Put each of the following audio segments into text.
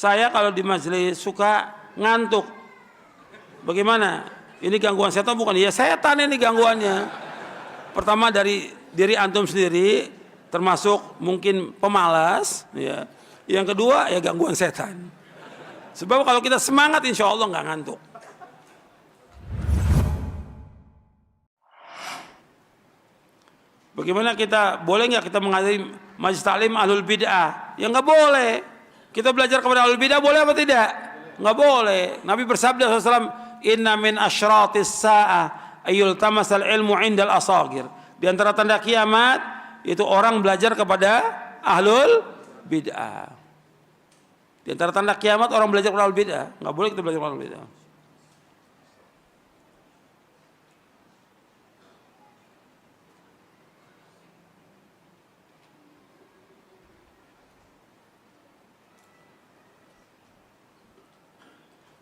Saya kalau di majelis suka ngantuk. Bagaimana? Ini gangguan setan bukan? Ya setan ini gangguannya. Pertama dari diri antum sendiri, termasuk mungkin pemalas. Ya. Yang kedua ya gangguan setan. Sebab kalau kita semangat insya Allah nggak ngantuk. Bagaimana kita, boleh nggak kita menghadiri majelis taklim ahlul bid'ah? Ya nggak boleh. Kita belajar kepada ahlul bid'ah boleh apa tidak? Nggak boleh. Nabi bersabda SAW, Inna min asyratis sa'ah ayul tamasal ilmu indal asagir. Di antara tanda kiamat itu orang belajar kepada ahlul bid'ah. Di antara tanda kiamat orang belajar kepada ahlul bid'ah. Nggak boleh kita belajar kepada ahlul bid'ah.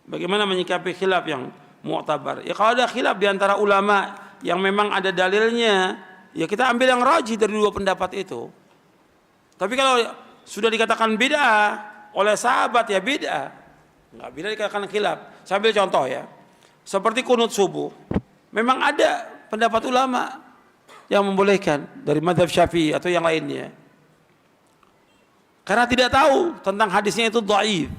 Bagaimana menyikapi khilaf yang mu'tabar? Ya kalau ada khilaf di antara ulama yang memang ada dalilnya, ya kita ambil yang rajih dari dua pendapat itu. Tapi kalau sudah dikatakan bid'ah oleh sahabat ya bid'ah. Enggak bisa dikatakan khilaf. Saya ambil contoh ya. Seperti kunut subuh. Memang ada pendapat ulama yang membolehkan dari mazhab Syafi'i atau yang lainnya. Karena tidak tahu tentang hadisnya itu dhaif.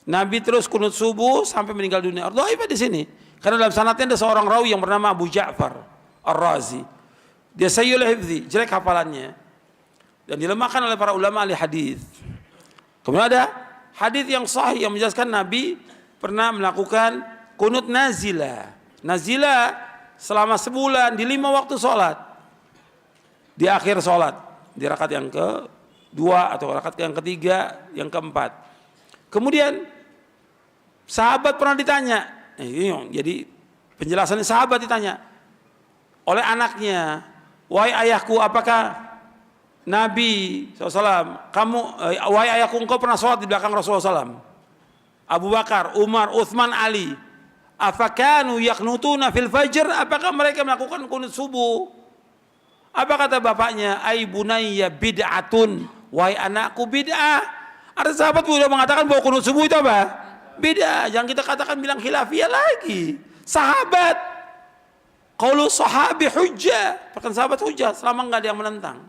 Nabi terus kunut subuh sampai meninggal dunia. Dhaif di sini. Karena dalam sanadnya ada seorang rawi yang bernama Abu Ja'far Ar-Razi. Dia sayyul hifzi, jelek hafalannya. Dan dilemahkan oleh para ulama ahli hadis. Kemudian ada hadis yang sahih yang menjelaskan Nabi pernah melakukan kunut nazilah. Nazilah selama sebulan di 5 waktu sholat. Di akhir sholat. Di rakaat yang kedua atau rakaat yang ketiga, yang keempat. Kemudian sahabat pernah ditanya, jadi penjelasannya sahabat ditanya oleh anaknya, wahai ayahku, apakah Nabi SAW, wahai ayahku, engkau pernah sholat di belakang Rasulullah SAW? Abu Bakar, Umar, Uthman, Ali, afakanu yaknutuna fil fajr, apakah mereka melakukan kunut subuh? Apa kata bapaknya? Ai bunayya bid'atun, wahai anakku bid'ah. Ada sahabat sudah mengatakan bahwa kunut subuh itu apa? Beda, jangan kita katakan bilang khilafiyah lagi. Sahabat, qaulu sahabi hujjah, bahkan sahabat hujjah selama enggak ada yang menentang.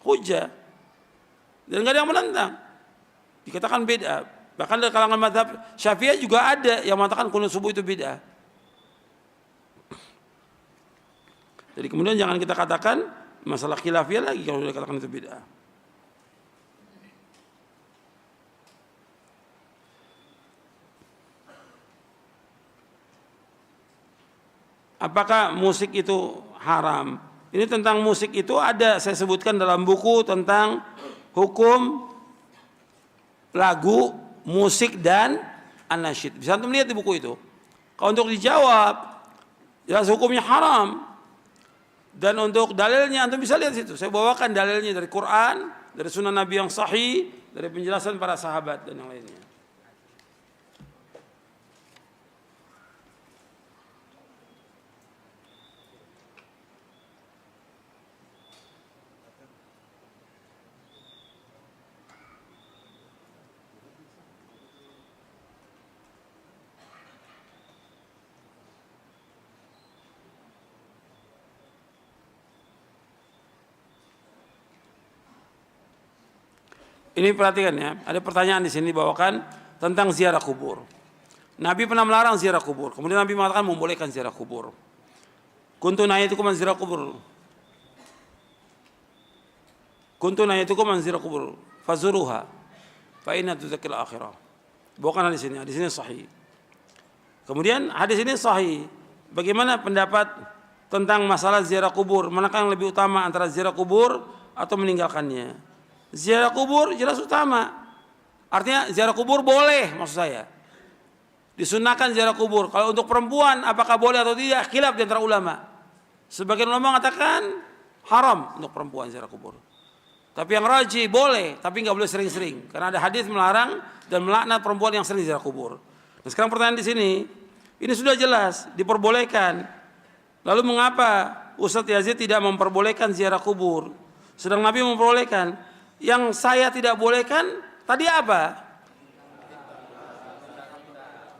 Hujjah. Dan enggak ada yang menentang. Dikatakan beda. Bahkan dari kalangan mazhab Syafi'iyah juga ada yang mengatakan kunut subuh itu beda. Jadi kemudian jangan kita katakan masalah khilafiyah lagi kalau sudah katakan itu beda. Apakah musik itu haram? Ini tentang musik itu ada saya sebutkan dalam buku tentang hukum lagu, musik dan anasyid. Bisa antum lihat di buku itu. Kalau untuk dijawab, jelas hukumnya haram. Dan untuk dalilnya antum bisa lihat situ. Saya bawakan dalilnya dari Quran, dari Sunnah Nabi yang sahih, dari penjelasan para sahabat dan yang lainnya. Ini perhatikan ya, ada pertanyaan di sini dibawakan tentang ziarah kubur. Nabi pernah melarang ziarah kubur. Kemudian Nabi mengatakan membolehkan ziarah kubur. Kuntu nahitukum an ziarah kubur. Kuntu nahitukum an ziarah kubur. Fazuruha. Fa inna tudzakil akhirah. Bawakan hadis ini sahih. Kemudian hadis ini sahih. Bagaimana pendapat tentang masalah ziarah kubur? Manakah yang lebih utama antara ziarah kubur atau meninggalkannya? Ziarah kubur jelas utama. Artinya ziarah kubur boleh, maksud saya. Disunahkan ziarah kubur. Kalau untuk perempuan apakah boleh atau tidak? Khilaf di antara ulama. Sebagian ulama mengatakan haram untuk perempuan ziarah kubur. Tapi yang rajih boleh, tapi nggak boleh sering-sering. Karena ada hadis melarang dan melaknat perempuan yang sering ziarah kubur. Nah, sekarang pertanyaan di sini, ini sudah jelas diperbolehkan. Lalu mengapa Ustadz Yazid tidak memperbolehkan ziarah kubur? Sedang Nabi memperbolehkan. Yang saya tidak bolehkan tadi apa?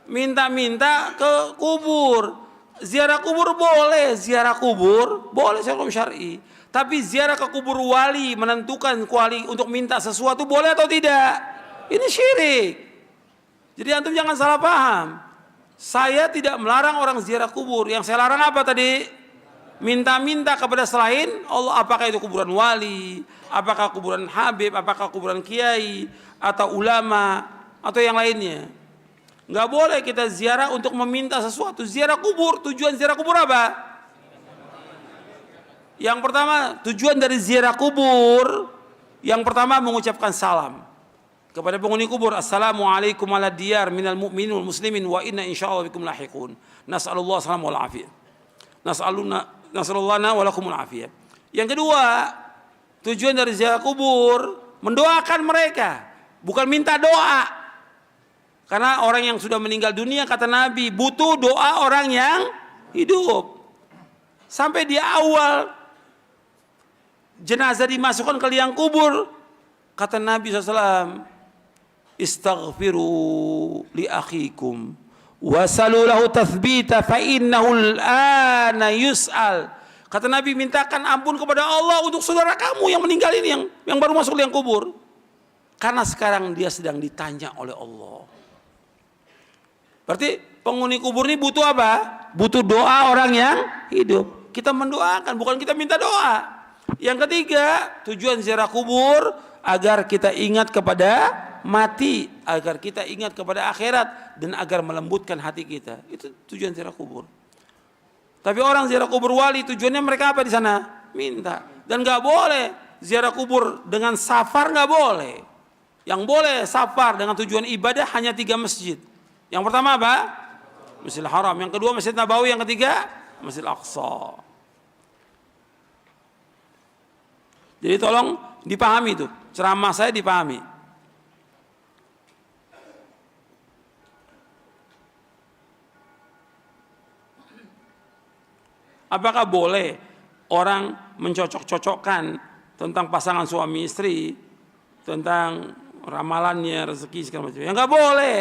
Minta-minta ke kubur. Ziarah kubur boleh, secara hukum syar'i. Tapi ziarah ke kubur wali, menentukan wali untuk minta sesuatu boleh atau tidak? Ini syirik. Jadi antum jangan salah paham. Saya tidak melarang orang ziarah kubur. Yang saya larang apa tadi? Minta-minta kepada selain Allah. Apakah itu kuburan wali, apakah kuburan habib, apakah kuburan kiai atau ulama atau yang lainnya. Nggak boleh kita ziarah untuk meminta sesuatu. Ziarah kubur, tujuan ziarah kubur apa? Yang pertama, tujuan dari ziarah kubur, yang pertama mengucapkan salam kepada penghuni kubur. Assalamualaikum ala diyar minal mu'minin wal muslimin wa inna insyaallah bikum lahiqun. Nas'alullah salam wal afiyah. Nas'alullah wa lakumul afiyah. Yang kedua, tujuan dari ziarah kubur mendoakan mereka, bukan minta doa. Karena orang yang sudah meninggal dunia, kata Nabi, butuh doa orang yang hidup. Sampai di awal jenazah dimasukkan ke liang kubur, kata Nabi SAW, istaghfiru li akhikum wasalu lahu tathbita fa innahu al-ana yus'al. Kata Nabi, mintakan ampun kepada Allah untuk saudara kamu yang meninggal ini, yang baru masuk liang kubur. Karena sekarang dia sedang ditanya oleh Allah. Berarti penghuni kubur ini butuh apa? Butuh doa orang yang hidup. Kita mendoakan, bukan kita minta doa. Yang ketiga, tujuan ziarah kubur agar kita ingat kepada mati, agar kita ingat kepada akhirat, dan agar melembutkan hati kita. Itu tujuan ziarah kubur. Tapi orang ziarah kubur wali, tujuannya mereka apa di sana? Minta. Dan nggak boleh ziarah kubur dengan safar, nggak boleh. Yang boleh safar dengan tujuan ibadah hanya 3 masjid. Yang pertama apa? Masjidil Haram. Yang kedua Masjid Nabawi. Yang ketiga Masjidil Aqsa. Jadi tolong dipahami itu. Ceramah saya dipahami. Apakah boleh orang mencocok-cocokkan tentang pasangan suami istri, tentang ramalannya, rezeki segala macam? Ya nggak boleh.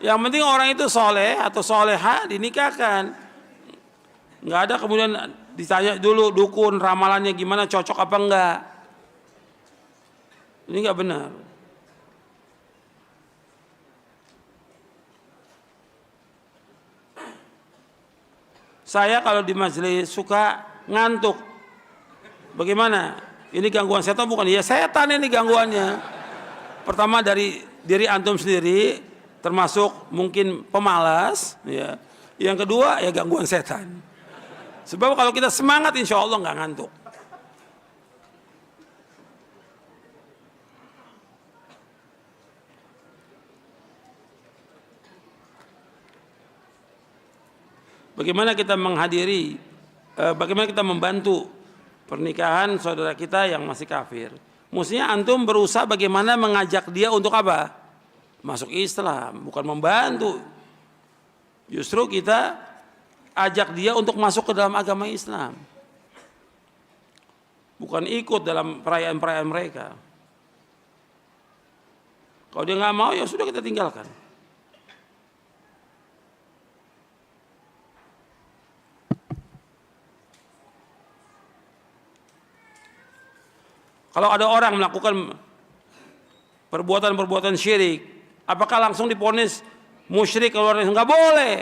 Yang penting orang itu soleh atau soleha dinikahkan. Nggak ada kemudian ditanya dulu dukun ramalannya gimana, cocok apa enggak. Ini nggak benar. Saya kalau di majelis suka ngantuk. Bagaimana? Ini gangguan setan bukan? Ya setan ini gangguannya. Pertama dari diri antum sendiri, termasuk mungkin pemalas, ya. Yang kedua ya gangguan setan. Sebab kalau kita semangat insya Allah nggak ngantuk. Bagaimana kita menghadiri, bagaimana kita membantu pernikahan saudara kita yang masih kafir? Mestinya antum berusaha bagaimana mengajak dia untuk apa? Masuk Islam, bukan membantu. Justru kita ajak dia untuk masuk ke dalam agama Islam, bukan ikut dalam perayaan-perayaan mereka. Kalau dia nggak mau, ya sudah, kita tinggalkan. Kalau ada orang melakukan perbuatan-perbuatan syirik, apakah langsung divonis musyrik keluar Islam? Nggak boleh.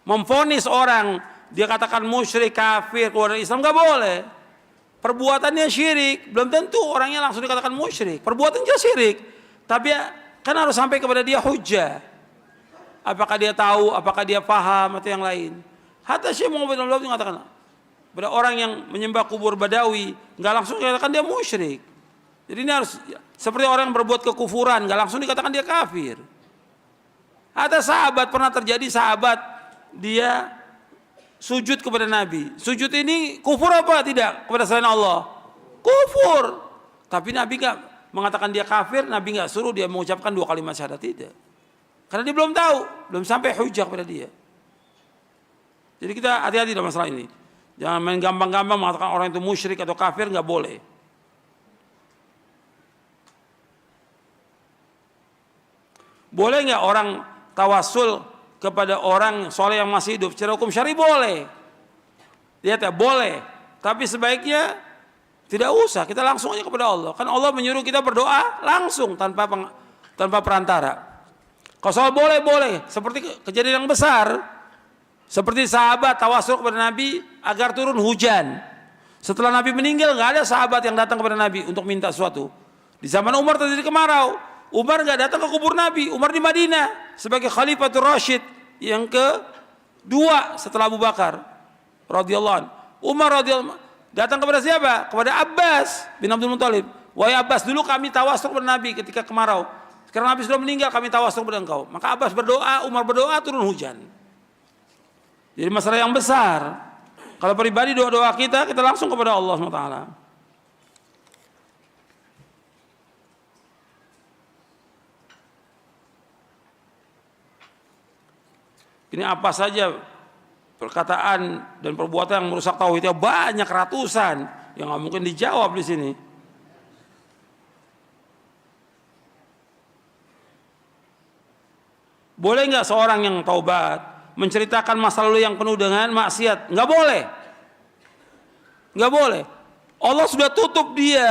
Memvonis orang, dia katakan musyrik, kafir, keluar dari Islam, nggak boleh. Perbuatannya syirik, belum tentu orangnya langsung dikatakan musyrik. Perbuatannya syirik, tapi kan harus sampai kepada dia hujjah. Apakah dia tahu, apakah dia paham atau yang lain. Hatta Syekh Muhammad bin Abdul Wahab mengatakan, pada orang yang menyembah kubur Badawi, nggak langsung dikatakan dia musyrik. Jadi ini harus seperti orang yang berbuat kekufuran, nggak langsung dikatakan dia kafir. Ada sahabat, pernah terjadi sahabat dia sujud kepada Nabi. Sujud ini kufur apa tidak kepada selain Allah? Kufur. Tapi Nabi nggak mengatakan dia kafir, Nabi nggak suruh dia mengucapkan 2 kalimat syahadat, tidak. Karena dia belum tahu, belum sampai hujjah kepada dia. Jadi kita hati-hati dalam masalah ini. Jangan main gampang-gampang mengatakan orang itu musyrik atau kafir, nggak boleh. Boleh nggak orang tawasul kepada orang soleh yang masih hidup? Secara hukum syar'i boleh. Lihat ya, boleh. Tapi sebaiknya tidak usah, kita langsung aja kepada Allah. Kan Allah menyuruh kita berdoa langsung tanpa perantara. Kalau soal boleh, seperti kejadian yang besar, seperti sahabat tawasul kepada Nabi agar turun hujan. Setelah Nabi meninggal, nggak ada sahabat yang datang kepada Nabi untuk minta sesuatu. Di zaman Umar terjadi kemarau, Umar nggak datang ke kubur Nabi. Umar di Madinah sebagai Khalifatul Rasyid yang kedua setelah Abu Bakar radhiyallahu anhu. Umar radhiyallahu anhu datang kepada siapa? Kepada Abbas bin Abdul Muthalib. Wahai Abbas, dulu kami tawasul kepada Nabi ketika kemarau. Sekarang Nabi sudah meninggal, kami tawasul kepada engkau. Maka Abbas berdoa, Umar berdoa, turun hujan. Jadi masalah yang besar. Kalau pribadi doa-doa kita langsung kepada Allah SWT. Ini apa saja perkataan dan perbuatan yang merusak tauhidnya, banyak, ratusan yang nggak mungkin dijawab di sini. Boleh nggak seorang yang taubat menceritakan masa lalu yang penuh dengan maksiat? Nggak boleh. Nggak boleh. Allah sudah tutup dia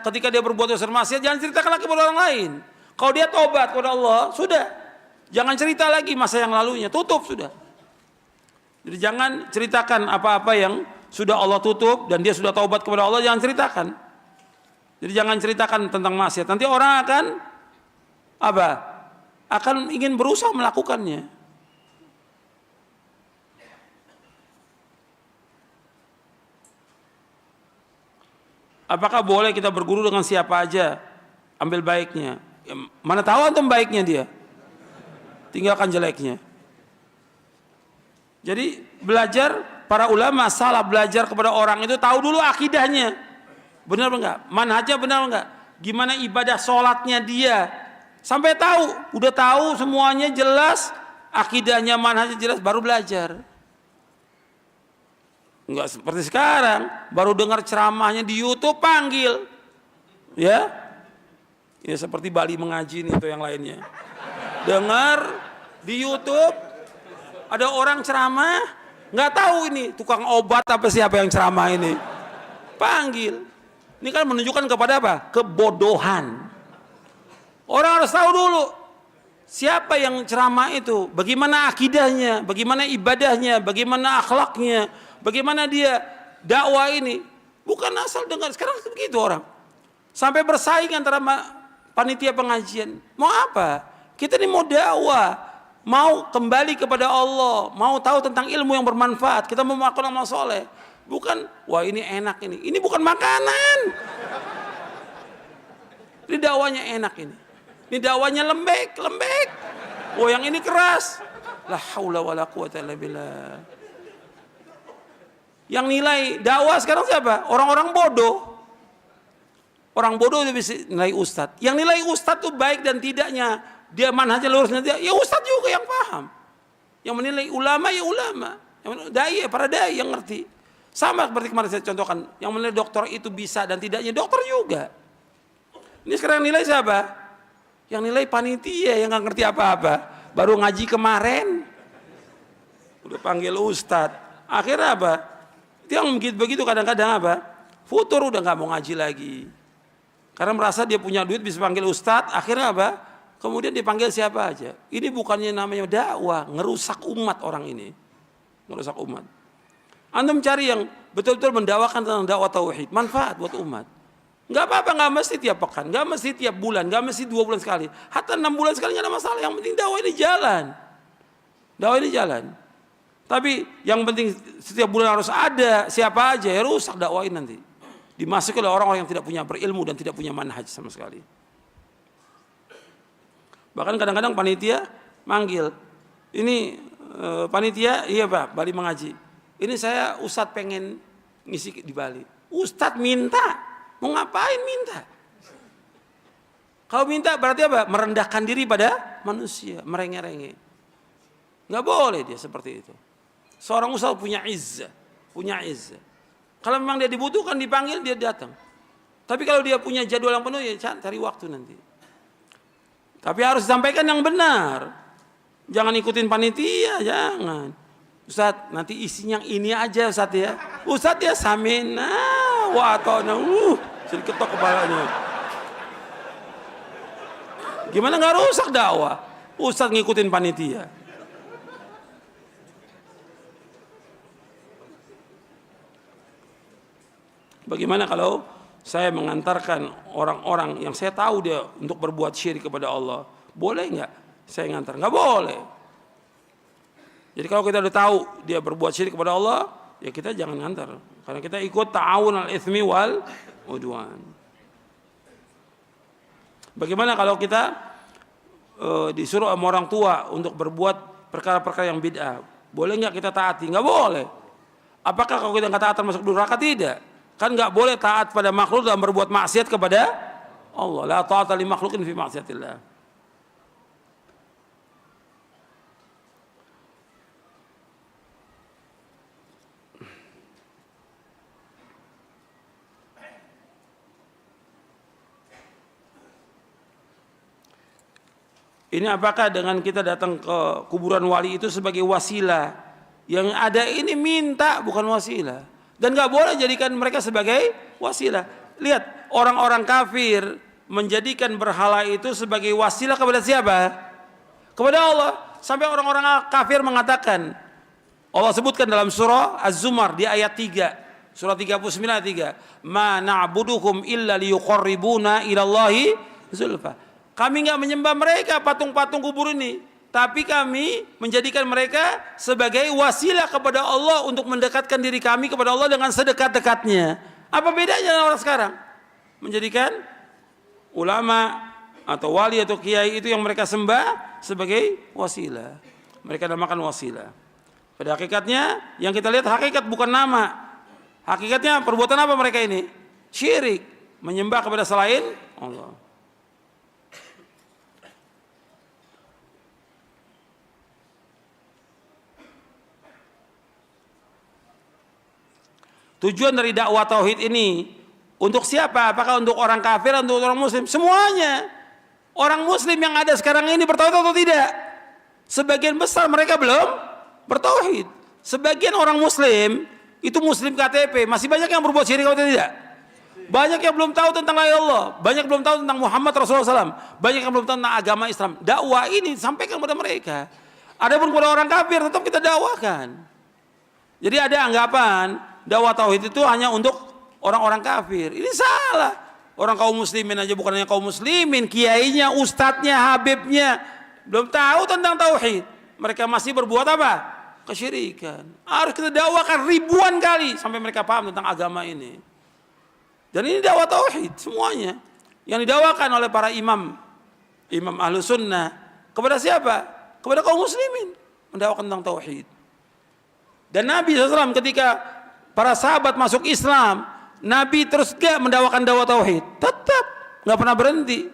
ketika dia berbuat dosa maksiat, jangan ceritakan lagi kepada orang lain. Kalau dia taubat kepada Allah, sudah. Jangan cerita lagi masa yang lalunya, tutup sudah. Jadi jangan ceritakan apa-apa yang sudah Allah tutup dan dia sudah taubat kepada Allah, jangan ceritakan. Jadi jangan ceritakan tentang maksiat. Nanti orang akan apa? Akan ingin berusaha melakukannya. Apakah boleh kita berguru dengan siapa aja? Ambil baiknya. Mana tahu antum baiknya dia? Tinggalkan jeleknya. Jadi belajar, para ulama salah belajar kepada orang itu tahu dulu akidahnya. Benar enggak? Manhajnya benar enggak? Gimana ibadah sholatnya dia? Sampai tahu, udah tahu semuanya jelas, akidahnya, manhajnya jelas, baru belajar. Enggak seperti sekarang, baru dengar ceramahnya di YouTube panggil. Ya. Ya seperti Bali mengaji nih itu yang lainnya. Dengar di YouTube ada orang ceramah, nggak tahu ini tukang obat apa siapa yang ceramah ini. Panggil. Ini kan menunjukkan kepada apa? Kebodohan. Orang harus tahu dulu siapa yang ceramah itu, bagaimana akidahnya, bagaimana ibadahnya, bagaimana akhlaknya, bagaimana dia dakwah ini. Bukan asal dengar. Sekarang begitu orang. Sampai bersaing antara panitia pengajian. Mau apa? Kita ini mau dakwah, mau kembali kepada Allah, mau tahu tentang ilmu yang bermanfaat. Kita mau melakukan amal soleh. Bukan, wah ini enak ini. Ini bukan makanan. Ini dakwanya enak ini. Ini dakwanya lembek. Oh yang ini keras. La haula wala quwata illa billah. Yang nilai dakwah sekarang siapa? Orang-orang bodoh. Orang bodoh itu bisa nilai ustadz. Yang nilai ustadz itu baik dan tidaknya, dia manhajnya lurusnya dia, ya ustadz juga yang paham. Yang menilai ulama ya ulama. Yang dai para dai yang ngerti. Sama seperti kemarin saya contohkan, yang menilai dokter itu bisa dan tidaknya dokter juga. Ini sekarang nilai siapa? Yang nilai panitia yang nggak ngerti apa-apa. Baru ngaji kemarin, udah panggil ustadz. Akhirnya apa? Itu yang begitu kadang-kadang apa? Futur udah nggak mau ngaji lagi. Karena merasa dia punya duit bisa panggil ustadz. Akhirnya apa? Kemudian dipanggil siapa aja. Ini bukannya namanya dakwah, ngerusak umat orang ini. Ngerusak umat. Antum cari yang betul-betul mendakwakan tentang dakwah tauhid, manfaat buat umat. Enggak apa-apa, enggak mesti tiap pekan, enggak mesti tiap bulan, enggak mesti 2 bulan sekali. Hatta 6 bulan sekali enggak ada masalah. Yang penting dakwah ini jalan. Dakwah ini jalan. Tapi yang penting setiap bulan harus ada siapa aja, ya rusak dakwah ini nanti. Dimasuki oleh orang-orang yang tidak punya berilmu dan tidak punya manhaj sama sekali. Bahkan kadang-kadang panitia manggil, ini panitia, iya Pak, Bali mengaji. Ini saya Ustadz pengen ngisi di Bali. Ustadz minta. Mau ngapain minta? Kalau minta berarti apa? Merendahkan diri pada manusia, merengek-rengek. Nggak boleh dia seperti itu. Seorang ustaz punya izzah, Kalau memang dia dibutuhkan, dipanggil, dia datang. Tapi kalau dia punya jadwal yang penuh, ya cari waktu nanti. Tapi harus disampaikan yang benar. Jangan ikutin panitia, jangan. Ustadz, nanti isinya yang ini aja Ustadz ya. Ustadz ya samina wa atona. Sedikit ketok kepalanya. Gimana nggak rusak dakwah? Ustadz ngikutin panitia. Bagaimana kalau saya mengantarkan orang-orang yang saya tahu dia untuk berbuat syirik kepada Allah? Boleh nggak saya ngantar? Nggak boleh. Jadi kalau kita udah tahu dia berbuat syirik kepada Allah, ya kita jangan ngantar. Karena kita ikut ta'awun al-itsmi wal udwan. Bagaimana kalau kita disuruh sama orang tua untuk berbuat perkara-perkara yang bid'ah? Boleh nggak kita taati? Nggak boleh. Apakah kalau kita nggak taat termasuk durhaka? Tidak. Kan nggak boleh taat pada makhluk dalam berbuat maksiat kepada Allah. La ta'ata li makhlukin fi maksiatillah. Ini apakah dengan kita datang ke kuburan wali itu sebagai wasilah? Yang ada ini minta bukan wasilah. Dan gak boleh jadikan mereka sebagai wasilah. Lihat, orang-orang kafir menjadikan berhala itu sebagai wasilah kepada siapa? Kepada Allah. Sampai orang-orang kafir mengatakan, Allah sebutkan dalam surah Az-Zumar di ayat 3. Surah 39 ayat 3. Ma na'buduhum illa liyuqarribuna ilallahi zulfa. Kami gak menyembah mereka patung-patung kubur ini. Tapi kami menjadikan mereka sebagai wasilah kepada Allah untuk mendekatkan diri kami kepada Allah dengan sedekat-dekatnya. Apa bedanya dengan orang sekarang? Menjadikan ulama atau wali atau kiai itu yang mereka sembah sebagai wasilah. Mereka namakan wasilah. Pada hakikatnya yang kita lihat hakikat bukan nama. Hakikatnya perbuatan apa mereka ini? Syirik. Menyembah kepada selain Allah. Tujuan dari dakwah tauhid ini untuk siapa? Apakah untuk orang kafir atau untuk orang muslim? Semuanya. Orang muslim yang ada sekarang ini bertauhid atau tidak? Sebagian besar mereka belum bertauhid. Sebagian orang muslim itu muslim KTP, masih banyak yang berbuat syirik atau tidak? Banyak yang belum tahu tentang Allah, banyak yang belum tahu tentang Muhammad Rasulullah SAW, banyak yang belum tahu tentang agama Islam. Dakwah ini sampaikan kepada mereka. Adapun kepada orang kafir tetap kita dakwakan. Jadi ada anggapan dakwah tauhid itu hanya untuk orang-orang kafir. Ini salah. Orang kaum muslimin aja bukan hanya kaum muslimin, kiainya, ustadznya, habibnya belum tahu tentang tauhid. Mereka masih berbuat apa? Kesyirikan. Harus kita dakwakan ribuan kali sampai mereka paham tentang agama ini. Dan ini dakwah tauhid semuanya. Yang didakwakan oleh para imam ahlu sunnah kepada siapa? Kepada kaum muslimin, mendakwakan tentang tauhid. Dan Nabi SAW ketika para sahabat masuk Islam, Nabi terus gak mendakwakan dakwah tauhid, tetap gak pernah berhenti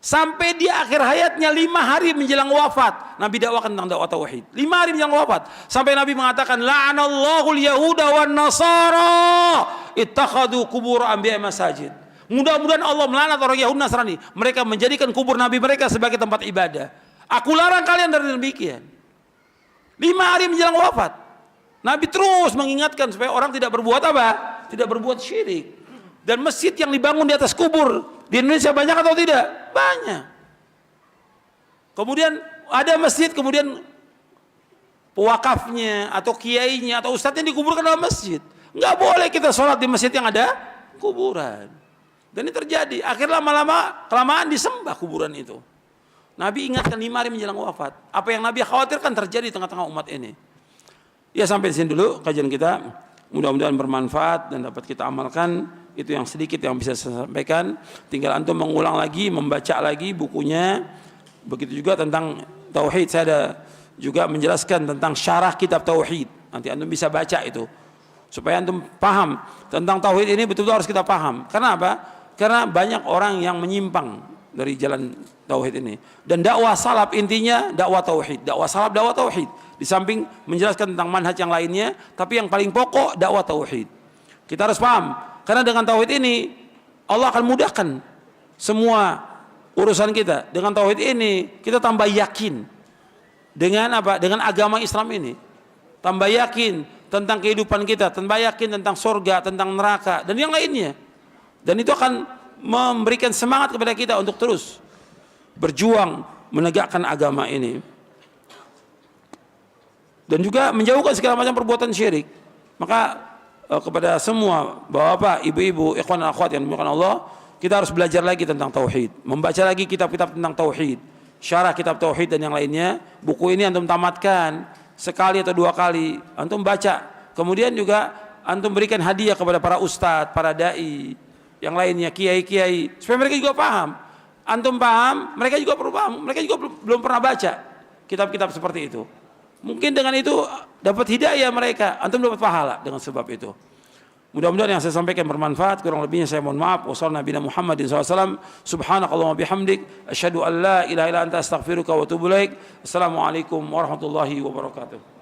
sampai di akhir hayatnya 5 hari menjelang wafat Nabi dakwakan tentang dakwah tauhid. 5 hari menjelang wafat sampai Nabi mengatakan la'anallahu al-yahuda wan nasara ittakhadhu qubur anbiya masajid. Mudah-mudahan Allah melaknat orang Yahudi Nasrani, mereka menjadikan kubur nabi mereka sebagai tempat ibadah. Aku larang kalian dari demikian. 5 hari menjelang wafat Nabi terus mengingatkan supaya orang tidak berbuat apa? Tidak berbuat syirik. Dan masjid yang dibangun di atas kubur di Indonesia banyak atau tidak? Banyak. Kemudian ada masjid, kemudian pewakafnya atau kiainya atau ustadznya dikuburkan dalam masjid. Nggak boleh kita sholat di masjid yang ada kuburan. Dan ini terjadi. Akhirnya lama-lama kelamaan disembah kuburan itu. Nabi ingatkan 5 hari menjelang wafat. Apa yang Nabi khawatirkan terjadi di tengah-tengah umat ini. Ya sampai di sini dulu kajian kita. Mudah-mudahan bermanfaat dan dapat kita amalkan. Itu yang sedikit yang bisa saya sampaikan. Tinggal antum mengulang lagi, membaca lagi bukunya. Begitu juga tentang tauhid. Saya ada juga menjelaskan tentang syarah kitab tauhid. Nanti antum bisa baca itu. Supaya antum paham tentang tauhid ini betul-betul harus kita paham. Karena apa? Karena banyak orang yang menyimpang dari jalan tauhid ini. Dan dakwah salaf intinya dakwah tauhid. Dakwah salaf dakwah tauhid. Di samping menjelaskan tentang manhaj yang lainnya, tapi yang paling pokok dakwah tauhid. Kita harus paham, karena dengan tauhid ini Allah akan mudahkan semua urusan kita. Dengan tauhid ini kita tambah yakin dengan apa? Dengan agama Islam ini. Tambah yakin tentang kehidupan kita, tambah yakin tentang surga, tentang neraka dan yang lainnya. Dan itu akan memberikan semangat kepada kita untuk terus berjuang menegakkan agama ini. Dan juga menjauhkan segala macam perbuatan syirik. Maka kepada semua bapak-bapak, ibu-ibu, ikhwan dan akhwat yang dimuliakan Allah, kita harus belajar lagi tentang tauhid, membaca lagi kitab-kitab tentang tauhid, syarah kitab tauhid dan yang lainnya. Buku ini antum tamatkan sekali atau dua kali, antum baca. Kemudian juga antum berikan hadiah kepada para ustadz, para dai, yang lainnya, kiai-kiai, supaya mereka juga paham. Antum paham, mereka juga perlu paham. Mereka juga belum pernah baca kitab-kitab seperti itu. Mungkin dengan itu dapat hidayah mereka, antum dapat pahala dengan sebab itu. Mudah-mudahan yang saya sampaikan bermanfaat. Kurang lebihnya saya mohon maaf. Wassalamualaikum warahmatullahi wabarakatuh. Subhanakallahumma bihamdik, asyhadu an la ilaha illa anta astaghfiruka wa atubu ilaik. Assalamualaikum warahmatullahi wabarakatuh.